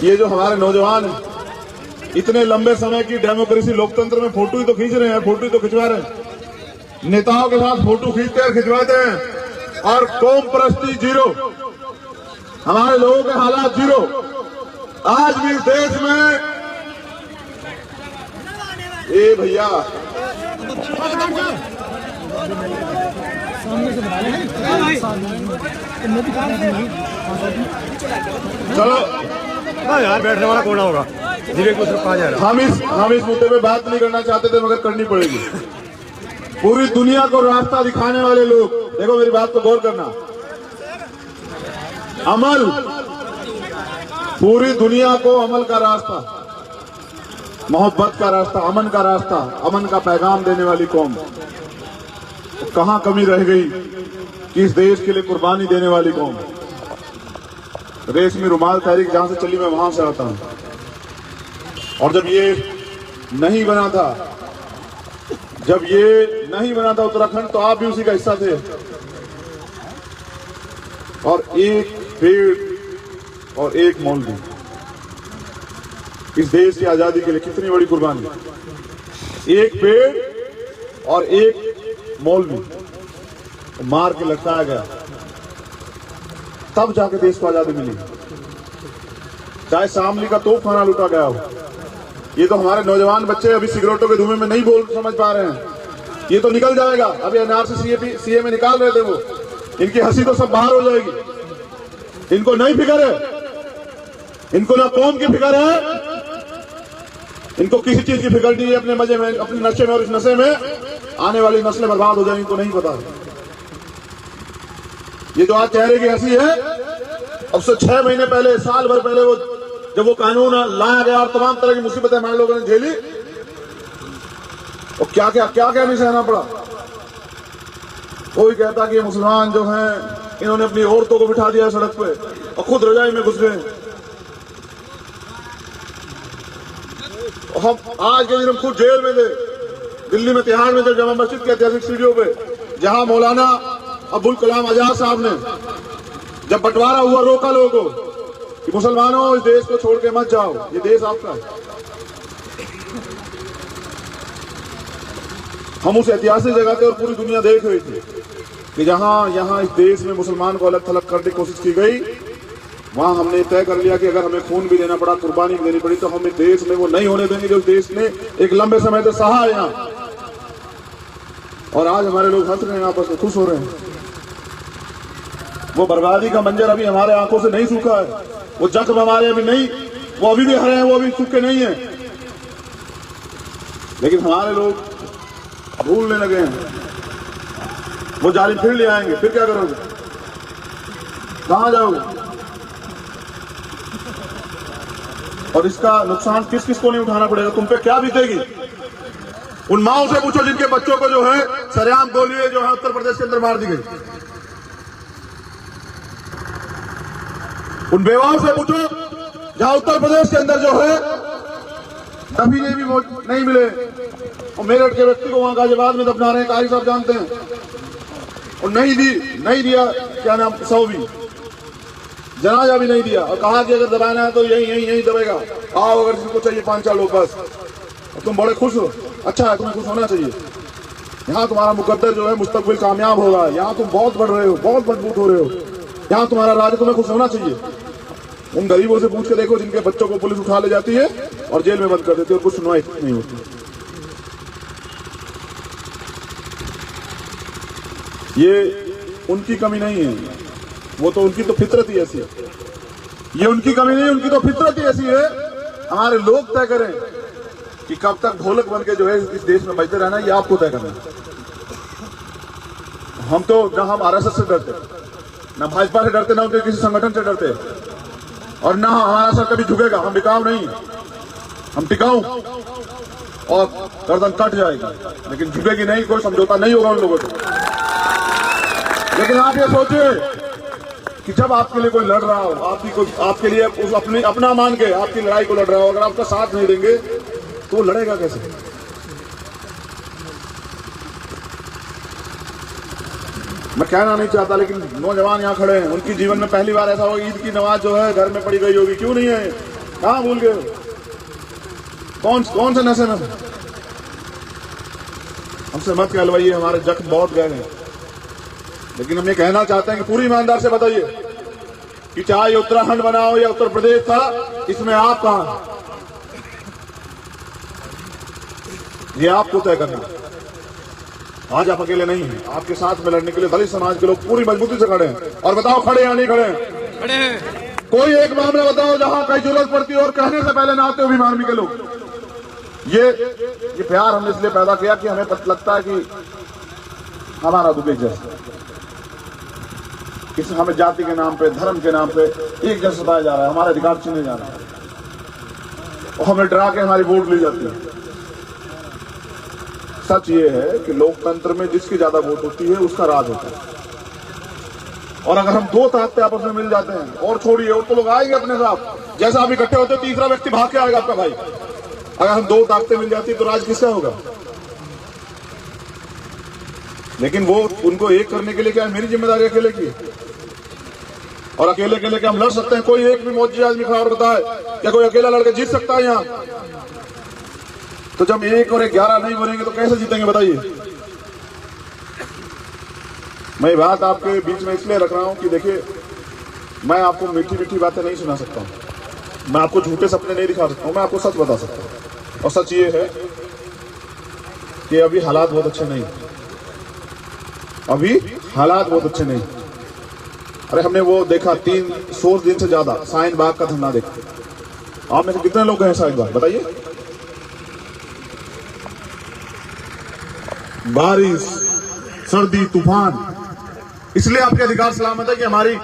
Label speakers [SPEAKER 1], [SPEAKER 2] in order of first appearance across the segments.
[SPEAKER 1] ये जो हमारे नौजवान इतने लंबे समय की डेमोक्रेसी लोकतंत्र में फोटो ही तो खींच रहे हैं, फोटो ही तो खिंचवा रहे हैं, नेताओं के साथ फोटो खींचते हैं, खिंचवाते हैं, और कौम परस्ती जीरो, हमारे लोगों के हालात जीरो। आज भी इस देश में ए भैया चलो
[SPEAKER 2] यार, बैठने वाला कौन होगा?
[SPEAKER 1] हम इस मुद्दे पे बात नहीं करना चाहते थे, मगर करनी पड़ेगी। पूरी दुनिया को रास्ता दिखाने वाले लोग, देखो मेरी बात को गौर करना, अमल, पूरी दुनिया को अमल का रास्ता, मोहब्बत का रास्ता, अमन का रास्ता, अमन का पैगाम देने वाली कौम, तो कहां कमी रह गई कि इस देश के लिए कुर्बानी देने वाली कौम। रेशमी रुमाल तहरीक जहां से चली, मैं वहां से आता हूं, और जब ये नहीं बना था उत्तराखंड, तो आप भी उसी का हिस्सा थे। और एक पेड़ और एक मौलवी, इस देश की आजादी के लिए कितनी बड़ी कुर्बानी। एक पेड़ और एक मौलवी मार के लटकाया गया, तब जाके देश को आजादी मिली। चाहे शामली का तोपखाना लूटा गया हो, ये तो हमारे नौजवान बच्चे अभी सिगरेटों के धुएं में नहीं समझ पा रहे हैं। ये तो निकल जाएगा, अभी एनआरसी सीए में निकाल रहे थे वो, इनकी हंसी तो सब बाहर हो जाएगी। इनको नहीं फिक्र है, इनको ना कौम की फिक्र है, इनको किसी चीज की फिक्र नहीं है। अपने मजे में, अपने नशे में, और इस नशे में आने वाली नस्लें बर्बाद हो जाएंगी, इनको नहीं पता। ये जो आज चेहरे की हंसी है, अब से 6 महीने पहले, साल भर पहले, वो जब वो कानून लाया गया और तमाम तरह की मुसीबतें हमारे लोगों ने झेली, और क्या क्या नहीं सहना पड़ा। कोई कहता कि ये मुसलमान जो हैं, इन्होंने अपनी औरतों को बिठा दिया सड़क पे और खुद रजाई में घुस गए। हम आज के दिन हम खुद जेल में थे, दिल्ली में तिहाड़ में, जब जामा मस्जिद के ऐतिहासिक सीढ़ियों पे, जहां मौलाना अब्दुल कलाम आजाद साहब ने जब बंटवारा हुआ, रोका लोगों को कि मुसलमानों, इस देश को छोड़ के मत जाओ, ये देश आपका है। हम उस ऐतिहासिक जगह थे और पूरी दुनिया देख रही थी कि जहां इस देश में मुसलमान को अलग थलग करने की कोशिश की गई, वहां हमने तय कर लिया कि अगर हमें खून भी देना पड़ा, कुर्बानी भी देनी पड़ी, तो हम इस देश में वो नहीं होने देंगे जो इस देश ने एक लंबे समय से सहा है यहाँ। और आज हमारे लोग हंस रहे हैं, आपस में खुश हो रहे हैं। वो बर्बादी का मंजर अभी हमारे आंखों से नहीं सूखा है, वो जख्म हमारे अभी नहीं, वो अभी भी हरे हैं, वो अभी सूखे नहीं है, लेकिन हमारे लोग भूलने लगे हैं। वो जालिम फिर ले आएंगे, फिर क्या करोगे, कहां जाओगे? और इसका नुकसान किस किस को नहीं उठाना पड़ेगा, तुम पे क्या बीतेगी? उन माओं से पूछो जिनके बच्चों को जो है सरेआम गोलियां जो है उत्तर प्रदेश के अंदर मार दी गई। उन बेवाओं से पूछो जहां उत्तर प्रदेश के अंदर जो है नफीले भी नहीं मिले, और मेरठ के व्यक्ति को वहां गाजियाबाद में दफना रहे हैं, कारी साहब जानते हैं। और नहीं दिया क्या नाम, 100 भी जनाजा भी नहीं दिया, और कहा कि अगर दबाना है तो यही दबेगा, आओ अगर किसी को चाहिए 5-4 लोग बस। और तुम बड़े खुश हो, अच्छा है, तुम्हें खुश होना चाहिए। यहाँ तुम्हारा मुकद्दर जो है मुस्तकबिल कामयाब होगा, यहाँ तुम बहुत बढ़ रहे हो, बहुत मजबूत हो रहे हो, यहाँ तुम्हारा राज, तुम्हें खुश होना चाहिए। उन गरीबों से पूछ के देखो जिनके बच्चों को पुलिस उठा ले जाती है और जेल में बंद कर देती है और कुछ सुनवाई नहीं होती। ये उनकी कमी नहीं है, वो तो उनकी तो फितरत ही ऐसी है। ये उनकी कमी नहीं, उनकी तो फितरत ही ऐसी है। हमारे लोग तय करें कि कब तक ढोलक बन के जो है इस देश में बजते रहना, ये आपको तय करना है। हम तो न हम आरएसएस से डरते, न भाजपा से डरते, न उनके किसी संगठन से डरते, और ना हमारा सर कभी झुकेगा। हम बिकाऊ नहीं, हम टिकाऊ, और गर्दन कट जाएगी लेकिन झुकेगी नहीं, कोई समझौता नहीं होगा उन लोगों से। लेकिन आप ये सोचिए कि जब आपके लिए कोई लड़ रहा हो, आपके लिए उस अपना मान के आपकी लड़ाई को लड़ रहा हो, अगर आपका साथ नहीं देंगे तो वो लड़ेगा कैसे? मैं कहना नहीं चाहता, लेकिन नौजवान यहाँ खड़े हैं, उनकी जीवन में पहली बार ऐसा होगा ईद की नमाज जो है घर में पढ़ी गई होगी, क्यों नहीं है? कहाँ भूल गए? कौन से नशे में? हमसे मत कहलवाइए, हमारे जख्म बहुत गहरे हैं। लेकिन हम ये कहना चाहते हैं कि पूरी ईमानदार से बताइए कि चाहे ये उत्तराखंड बना हो या उत्तर प्रदेश था, इसमें आप कहां? ये आपको तय करना। आज आप अकेले नहीं हैं, आपके साथ में लड़ने के लिए दलित समाज के लोग पूरी मजबूती से खड़े हैं। और बताओ, खड़े या नहीं खड़े हैं?
[SPEAKER 2] खड़े हैं।
[SPEAKER 1] कोई एक मामला बताओ जहां कहीं जरूरत पड़ती है और कहने से पहले ना आते हो भी आर्मी के लोग। ये प्यार हमने इसलिए पैदा किया कि हमें पता लगता है कि हमारा दुख एक जैसा, किसी हमें जाति के नाम पे, धर्म के नाम पे एक जैसा सताया जा रहा है, हमारा अधिकार छीने जा रहा है और हमें डरा के हमारी वोट ली जाती है। सच ये है कि लोकतंत्र में जिसकी ज्यादा वोट होती है उसका राज होता है। और अगर हम दो ताकतें आपस में मिल जाते हैं, और छोड़िए, और तो लोग आएंगे अपने साथ, जैसा आप इकट्ठे होते तीसरा व्यक्ति भाग के आएगा आपका भाई। अगर हम दो ताकतें मिल जाती तो राज किसका होगा? लेकिन वो उनको एक करने के लिए क्या मेरी जिम्मेदारी अकेले की? और अकेले के लेके हम लड़ सकते हैं? कोई एक भी मौजी आदमी खड़ा और बताए क्या कोई अकेला लड़के जीत सकता है यहाँ? तो जब 1 और 11 नहीं बनेंगे तो कैसे जीतेंगे बताइए? मैं ये बात आपके बीच में इसलिए रख रहा हूं कि देखिए, मैं आपको मीठी मीठी बातें नहीं सुना सकता हूं, मैं आपको झूठे सपने नहीं दिखा सकता हूं, मैं आपको सच बता सकता हूं। और सच ये है कि अभी हालात बहुत अच्छे नहीं, अभी हालात बहुत अच्छे नहीं। अरे हमने वो देखा 300 दिन से ज्यादा शाहीन बाग का धरना देखा। आप में से कितने लोग गए शाहीन बाग बताइए? बारिश, सर्दी, तूफान, इसलिए आपके अधिकार सलामत है कि हमारी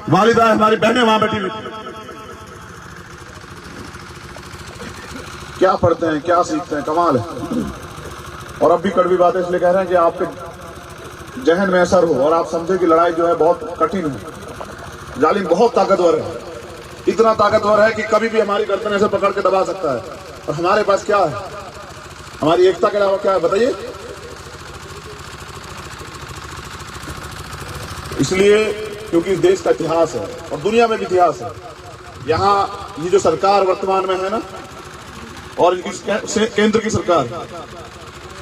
[SPEAKER 1] वालिदा, हमारी बहनें वहां बैठी हुई। क्या पढ़ते हैं, क्या सीखते हैं, कमाल है। और अब भी कड़वी बातें इसलिए कह रहे हैं कि आपके जहन में असर हो और आप समझे कि लड़ाई जो है बहुत कठिन है। जालिम बहुत ताकतवर है, इतना ताकतवर है कि कभी भी हमारी गर्दन ऐसे पकड़ के दबा सकता है। और हमारे पास क्या है? हमारी एकता के अलावा क्या है बताइए? इसलिए क्योंकि इस देश का इतिहास है और दुनिया में भी इतिहास है। यहाँ ये जो सरकार वर्तमान में है ना, और केंद्र की सरकार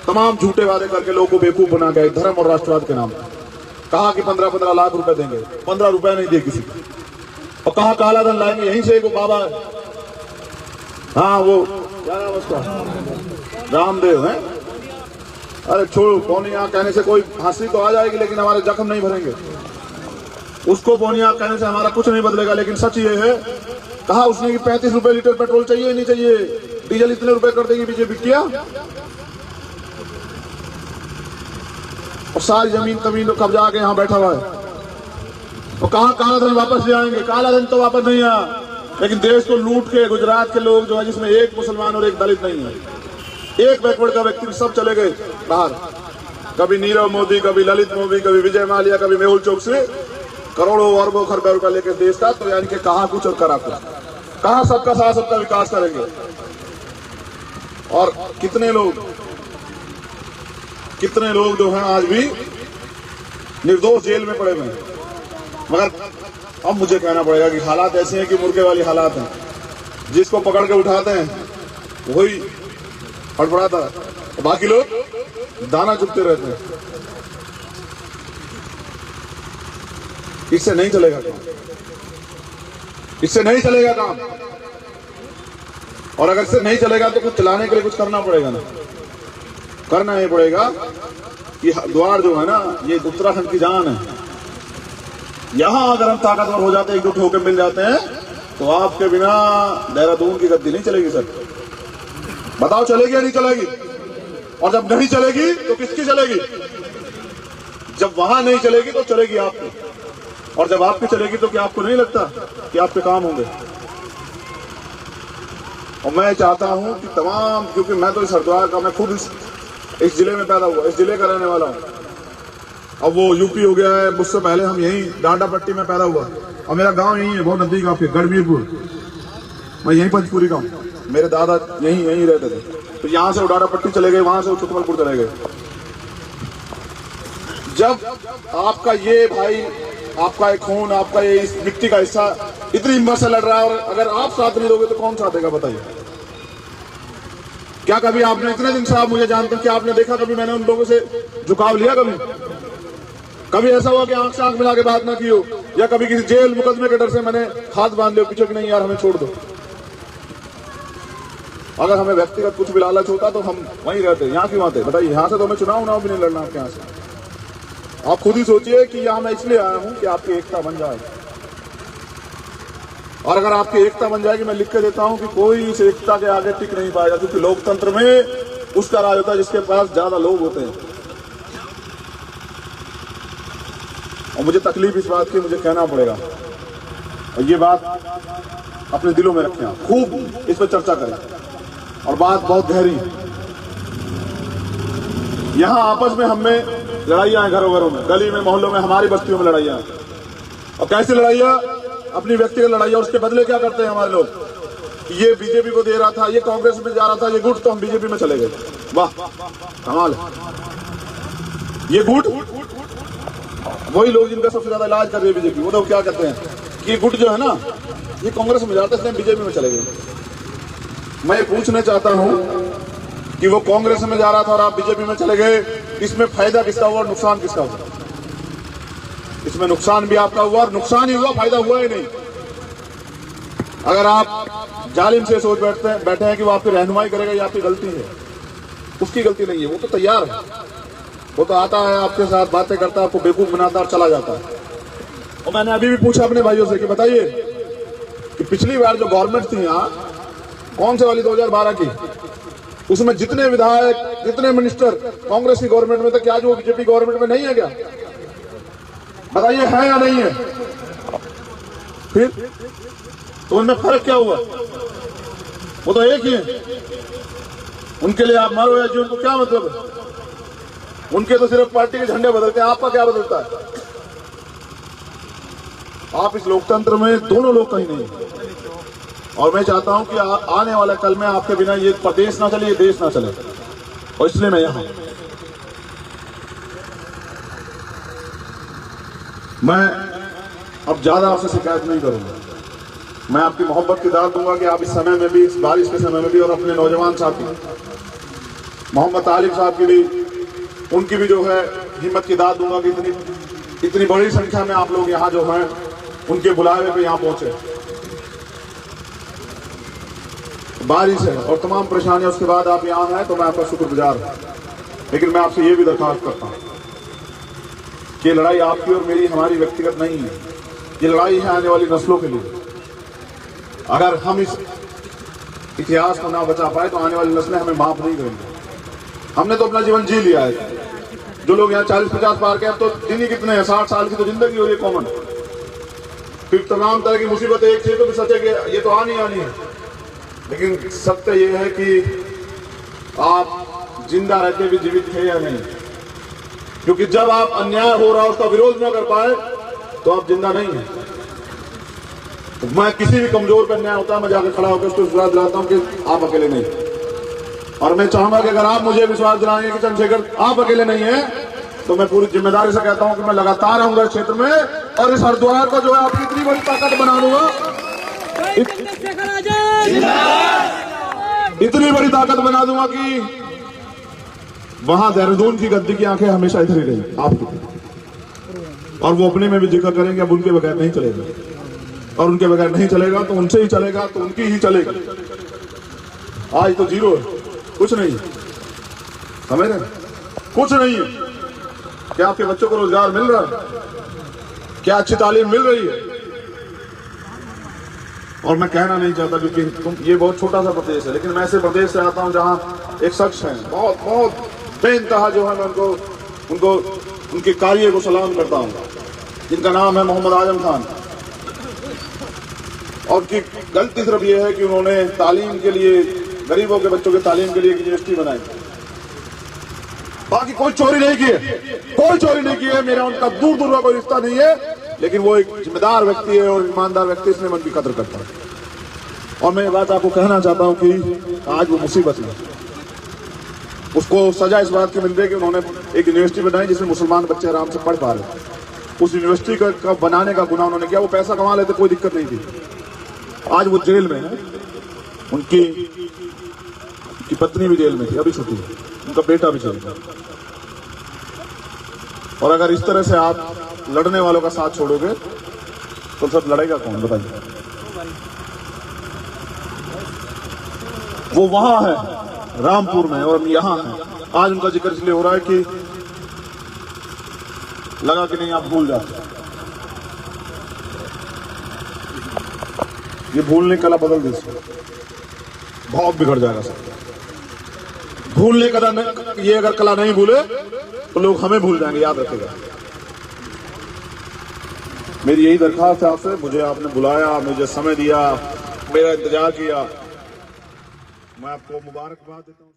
[SPEAKER 1] तमाम झूठे वादे करके लोगों को बेवकूफ बना गए धर्म और राष्ट्रवाद के नाम पर। कहा कि 15-15 लाख रुपए देंगे, 15 रुपए नहीं दिए किसी को। और कहा काला धन लाएंगे, यहीं से वो बाबा है, हाँ वो क्या नाम उसका, रामदेव है। अरे छोड़, पौनिया कहने से कोई हंसी तो आ जाएगी लेकिन हमारे जख्म नहीं भरेंगे। उसको पौनिया कहने से हमारा कुछ नहीं बदलेगा। लेकिन सच ये है, कहा उसने कि 35 रुपए लीटर पेट्रोल चाहिए, नहीं चाहिए, डीजल इतने रुपए कर देगी बीजेपी। किया और सारी जमीन तमीन कब्जा के यहाँ बैठा हुआ है। और कहा काला धन वापस ले आएंगे, काला धन तो वापस नहीं आया, लेकिन देश को लूट के गुजरात के लोग जो है, जिसमें एक मुसलमान और एक दलित नहीं है, एक बैकवर्ड का व्यक्ति, सब चले गए बाहर। कभी नीरव मोदी, कभी ललित मोदी, कभी विजय माल्या, कभी मेहुल चोकसी, करोड़ों अरबों खरबों रुपया लेकर देश का। तो यानी कि कहा कुछ और करा कुछ, कहा सबका साथ सबका विकास करेंगे। और कितने लोग जो हैं आज भी निर्दोष जेल में पड़े हुए हैं। मगर अब मुझे कहना पड़ेगा कि हालात ऐसे हैं कि मुर्गे वाली हालात हैं। जिसको पकड़ के उठाते हैं वही फड़फड़ाता है, बाकी लोग दाना चुगते रहते हैं। इससे नहीं चलेगा काम, इससे नहीं चलेगा काम। और अगर इससे नहीं चलेगा तो कुछ चलाने के लिए कुछ करना पड़ेगा ना, करना ही पड़ेगा। कि द्वार जो है ना, ये उत्तराखंड की जान है। यहां अगर हम ताकतवर हो जाते हैं, एकजुट होकर मिल जाते हैं, तो आपके बिना देहरादून की गद्दी नहीं चलेगी। सर बताओ, चलेगी या नहीं चलेगी? और जब नहीं चलेगी तो किसकी चलेगी? जब वहां नहीं चलेगी तो चलेगी आपकी, और जब आपकी चलेगी तो क्या आपको नहीं लगता कि आपके काम होंगे? और मैं चाहता हूं कि तमाम, क्योंकि मैं तो इस हरिद्वार का, मैं खुद इस जिले में पैदा हुआ, इस जिले का रहने वाला हूं। अब वो यूपी हो गया है, मुझसे पहले हम यहीं डांडा पट्टी में पैदा हुआ, और मेरा गांव यहीं है, बहुत नजदीक आपके गढ़वीरपुर। मैं यहीं पंचपुरी का हूँ, मेरे दादा यहीं रहते थे। तो यहाँ से डांडा पट्टी चले गए, वहां से चुटमलपुर चले गए। जब आपका ये भाई, आपका एक खून, आपका ये इस मिट्टी का हिस्सा इतनी हिम्मत से लड़ रहा है, और अगर आप साथ नहीं दोगे तो कौन साथ देगा बताइए। क्या कभी आपने, इतने दिन से आप मुझे जानते हैं, क्या आपने देखा कभी मैंने उन लोगों से झुकाव लिया? कभी ऐसा हुआ कि आंख से आंख मिला के बात ना की हो, या कभी किसी जेल मुकदमे के डर से मैंने हाथ बांध लिया पीछे कि नहीं यार हमें छोड़ दो? अगर हमें व्यक्तिगत कुछ भी लालच होता तो हम वहीं रहते, यहाँ क्यों आते बताइए? यहाँ से तो हमें चुनाव भी नहीं लड़ना आपके यहाँ से। आप खुद ही सोचिए कि यहाँ मैं इसलिए आया हूं कि आपकी एकता बन जाए, और अगर आपकी एकता बन जाएगी, मैं लिख के देता हूं कि कोई इस एकता के आगे टिक नहीं पाएगा, क्योंकि लोकतंत्र में उसका राज होता है जिसके पास ज्यादा लोग होते हैं। और मुझे तकलीफ इस बात की, मुझे कहना पड़ेगा, और ये बात अपने दिलों में रखें, खूब इस पर चर्चा करें, और बात बहुत गहरी। यहां आपस में हमें लड़ाइयां हैं, घरों घरों में, गली में, मोहल्लों में, हमारी बस्तियों में लड़ाइयां हैं। और कैसी लड़ाइयां? अपनी व्यक्तिगत लड़ाइयां। उसके बदले क्या करते हैं हमारे लोग? ये बीजेपी को दे रहा था, ये कांग्रेस में जा रहा था, ये गुट, तो हम बीजेपी में चले गए। वाह कमाल है। ये गुट वही लोग जिनका सबसे ज्यादा इलाज कर रही है बीजेपी, वो तो क्या कहते हैं कि ये गुट जो है ना, ये कांग्रेस में जाते हैं, बीजेपी में चले गए। मैं पूछना चाहता हूं कि वो कांग्रेस में जा रहा था और आप बीजेपी में चले गए, इसमें फायदा किसका हुआ और नुकसान किसका हुआ? इसमें नुकसान भी आपका हुआ और नुकसान ही हुआ, फायदा हुआ ही नहीं। अगर आप जालिम से सोच बैठे हैं कि वो आपकी रहनुमाई करेगा, ये आपकी गलती है। उसकी गलती नहीं है, वो तो तैयार है, वो तो आता है आपके साथ बातें करता है, आपको बेवकूफ बनाता है और चला जाता है। और मैंने अभी भी पूछा अपने भाइयों से कि बताइए कि पिछली बार जो गवर्नमेंट थी यहाँ, कौन से वाली 2012 की, उसमें जितने विधायक, जितने मिनिस्टर कांग्रेस की गवर्नमेंट में थे, क्या जो बीजेपी गवर्नमेंट में नहीं है क्या? बताइए है या नहीं है? फिर तो उनमें फर्क क्या हुआ? वो तो एक ही है। उनके लिए आप मारो या जी, उनको क्या मतलब है? उनके तो सिर्फ पार्टी के झंडे बदलते हैं, आपका क्या बदलता है? आप इस लोकतंत्र में दोनों लोग कहीं नहीं। और मैं चाहता हूं कि आने वाले कल में आपके बिना ये प्रदेश ना चले, ये देश ना चले, और इसलिए मैं यहां हूं। मैं अब ज्यादा आपसे शिकायत नहीं करूंगा। मैं आपकी मोहब्बत की दाद दूंगा कि आप इस समय में भी, इस बारिश के समय में भी, और अपने नौजवान साथी मोहम्मद आलिम साहब की भी, उनकी भी जो है हिम्मत की दाद दूंगा कि इतनी बड़ी संख्या में आप लोग यहाँ जो हैं उनके बुलावे पे यहाँ पहुंचे। बारिश है और तमाम परेशानियां, उसके बाद आप यहाँ हैं तो मैं आपका शुक्रगुजार हूं। लेकिन मैं आपसे ये भी दरख्वास्त करता हूं कि लड़ाई आपकी और मेरी, हमारी व्यक्तिगत नहीं है। ये लड़ाई है आने वाली नस्लों के लिए। अगर हम इस इतिहास को ना बचा पाए तो आने वाली नस्लें हमें माफ नहीं करेंगी। हमने तो अपना जीवन जी लिया है। जो लोग यहाँ 40-50 पार के, अब तो दिन ही कितने हैं, 60 साल की तो जिंदगी हो रही है कॉमन। फिर तमाम तरह की मुसीबतें एक थी तो भी सच है कि ये तो आनी है। लेकिन सत्य ये है कि आप जिंदा रहते भी जीवित थे या नहीं, क्योंकि जब आप अन्याय हो रहा है उसका विरोध न कर पाए तो आप जिंदा नहीं है। तो मैं किसी भी कमजोर पर अन्याय होता है, मैं जाकर खड़ा होकर उसको विश्वास दिलाता हूं कि आप अकेले नहीं। और मैं चाहूंगा कि अगर आप मुझे विश्वास दिलाएंगे कि चंद्रशेखर आप अकेले नहीं है, तो मैं पूरी जिम्मेदारी से कहता हूं कि मैं लगातार आऊंगा इस क्षेत्र में, और इस हरिद्वार को जो है आपकी इतनी बड़ी ताकत बना दूंगा, इतनी बड़ी ताकत बना दूंगा कि वहां देहरादून की गद्दी की आंखें हमेशा इधर ही रहेंगी आपकी। और वो अपने में भी जिक्र करेंगे अब उनके बगैर नहीं चलेगा, और उनके बगैर नहीं चलेगा तो उनसे ही चलेगा, तो उनकी ही चलेगा। आज तो जीरो है, कुछ नहीं है, समझ रहे? कुछ नहीं है। क्या आपके बच्चों को रोजगार मिल रहा है? क्या अच्छी तालीम मिल रही है? और मैं कहना नहीं चाहता क्योंकि ये बहुत छोटा सा प्रदेश है, लेकिन मैं ऐसे प्रदेश से आता हूं जहां एक शख्स है बहुत बहुत बेइंतहा, जो है मैं उनको उनके कार्य को सलाम करता हूं, जिनका नाम है मोहम्मद आजम खान। और उनकी गलती सिर्फ ये है कि उन्होंने तालीम के लिए, गरीबों के बच्चों के तालीम के लिए एक यूनिवर्सिटी बनाई। बाकी कोई चोरी नहीं की है, कोई चोरी नहीं की है, मेरा उनका दूर दूर का कोई रिश्ता नहीं है। लेकिन वो एक जिम्मेदार व्यक्ति है और ईमानदार व्यक्ति, इसलिए मन की कदर करता है। और मैं ये बात आपको कहना चाहता हूं कि आज वो मुसीबत में, उसको सजा इस बात की मिल रही है कि उन्होंने एक यूनिवर्सिटी बनाई जिसमें मुसलमान बच्चे आराम से पढ़ पा रहे। उस यूनिवर्सिटी का बनाने का गुनाह उन्होंने किया। वो पैसा कमा लेते, कोई दिक्कत नहीं थी। आज वो जेल में है, उनकी पत्नी भी जेल में थी, अभी छुट्टी है, उनका बेटा भी जेल में। और अगर इस तरह से आप लड़ने वालों का साथ छोड़ोगे तो सब लड़ेगा कौन, बताइए। वो वहां है रामपुर में और हम यहां हैं। आज उनका जिक्र इसलिए हो रहा है कि लगा कि नहीं आप भूल जाते। ये भूलने कला बदल दीजिए, बहुत बिगड़ जाएगा सब। भूलने कला ये अगर कला नहीं भूले तो लोग हमें भूल जाएंगे, याद रखेगा। मेरी यही दरखास्त है आपसे। मुझे आपने बुलाया, मुझे समय दिया, मेरा इंतजार किया, मैं आपको मुबारकबाद देता हूं।